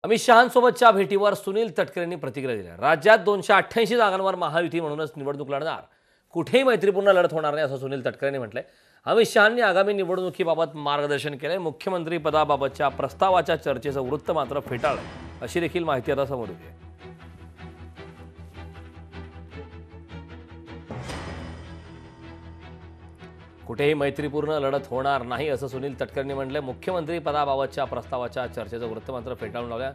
अमित शहांसोबतच्या भेटीवर सुनील तटकरेंनी प्रतिक्रिया दिल्या। राज्यात 288 जागांवर महायुती म्हणूनच निवडणूक लढणार, कुठेही मैत्रीपूर्ण लढत होणार नाही असं सुनील तटकरेंनी म्हटलंय। अमित शहांनी आगामी निवडणुकीबाबत मार्गदर्शन केलंय। मुख्यमंत्री पदाबाबतच्या प्रस्तावाच्या चर्चेचं वृत्त मात्र फेटाळलंय अशी देखील माहिती आता समोर येते। कुठेही मैत्रीपूर्ण लढत होणार नाही असं सुनील तटकरेंनी म्हटलंय। मुख्यमंत्री पदाबाबतच्या प्रस्तावाच्या चर्चेचं वृत्त मात्र फेटाळून लावलं।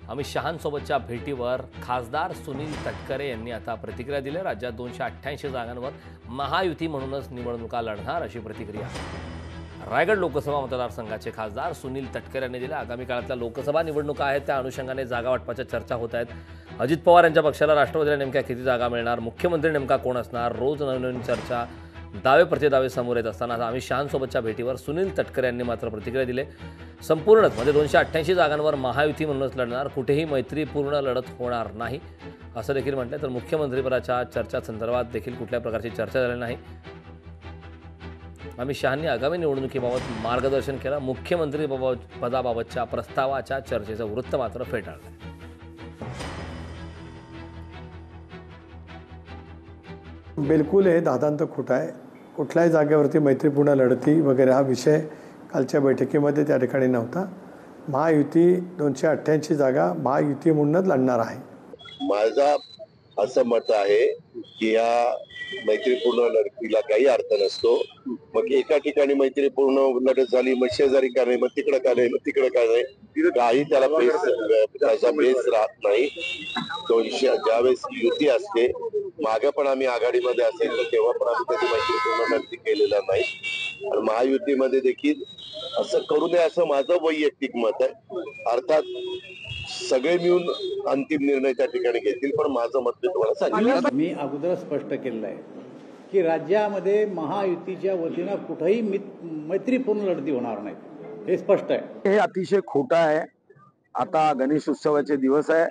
अमित शहांसोबतच्या भेटीवर खासदार सुनील तटकरे यांनी आता प्रतिक्रिया दिली। राज्यात 288 जागांवर महायुती म्हणूनच निवडणुका लढणार अशी प्रतिक्रिया रायगड लोकसभा मतदारसंघाचे खासदार सुनील तटकरे यांनी दिली। आगामी काळातल्या लोकसभा निवडणुका आहेत, त्या अनुषंगाने जागा वाटपाच्या चर्चा होत आहेत। अजित पवार यांच्या पक्षाला राष्ट्रवादीला नेमक्या किती जागा मिळणार, मुख्यमंत्री नेमका कोण असणार, रोज नवनवीन चर्चा, दावे प्रतिदावे समोर येत असताना अमित शहांसोबतच्या भेटीवर सुनील तटकरे यांनी मात्र प्रतिक्रिया दिली। संपूर्णच म्हणजे 288 जागांवर महायुती म्हणूनच लढणार, कुठेही मैत्रीपूर्ण लढत होणार नाही असं देखील म्हटलं। तर मुख्यमंत्रीपदाच्या चर्चासंदर्भात देखील कुठल्या प्रकारची चर्चा झाली नाही। अमित शहांनी आगामी निवडणुकीबाबत मार्गदर्शन केलं। मुख्यमंत्री पदाबाबतच्या प्रस्तावाच्या चर्चेचं वृत्त मात्र फेटाळलं। बिलकुल हे दादांत खोटं आहे। कुठल्याही जागेवरती मैत्रीपूर्ण लढती वगैरे हा विषय कालच्या बैठकीमध्ये त्या ठिकाणी नव्हता। महायुती 288 जागा महायुती म्हणूनच लढणार आहे। माझा असं मत आहे की या मैत्रीपूर्ण लढतीला काही अर्थ नसतो। मग एका ठिकाणी मैत्रीपूर्ण लढत झाली, मग शेजारी का नाही, मग तिकडे का नाही, मग तिकडे का नाही, काही त्याला त्याचा बेस राहत नाही। ज्यावेळेस युती असते, मागे पण आम्ही आघाडीमध्ये असेल तर तेव्हा पण आम्ही कधी मैत्रीपूर्ण लढती केलेला नाही आणि महायुतीमध्ये देखील असं करू नये असं माझं वैयक्तिक मत आहे। अर्थात सगळे मिळून अंतिम निर्णय त्या ठिकाणी घेतील, पण माझं मत मी तुम्हाला सांगितलं। मी अगोदर स्पष्ट केलेलं आहे की राज्यामध्ये महायुतीच्या वतीनं कुठेही मैत्रीपूर्ण लढती होणार नाहीत, हे स्पष्ट आहे। हे अतिशय खोटं आहे। आता गणेश उत्सवाचे दिवस आहे,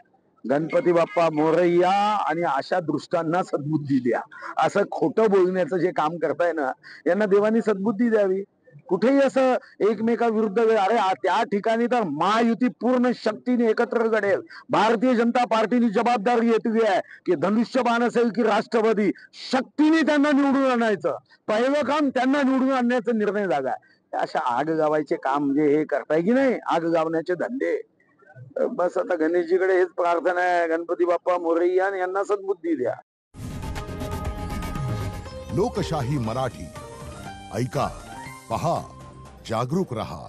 गणपती बाप्पा मोरैया आणि अशा दृष्टांना सद्बुद्धी द्या असं खोटं बोलण्याचं जे काम करताय ना, यांना देवानी सद्बुद्धी द्यावी। कुठेही असं एकमेकाविरुद्ध अरे त्या ठिकाणी तर महायुती पूर्ण शक्तीने एकत्र घडेल। भारतीय जनता पार्टीने जबाबदारी घेतली आहे की धनुष्यबाण असेल की राष्ट्रवादी, शक्तीने त्यांना निवडून आणायचं। पहिलं काम त्यांना निवडून आणण्याचा निर्णय जागा आहे। अशा आग गावायचे काम म्हणजे हे करताय की नाही, आग गावण्याचे धंदे। बस आता गणेशजीकडे हेच प्रार्थना आहे, गणपती बाप्पा मोरैया यांना सद्बुद्धी द्या। लोकशाही मराठी ऐका, पहा, जागरूक रहा।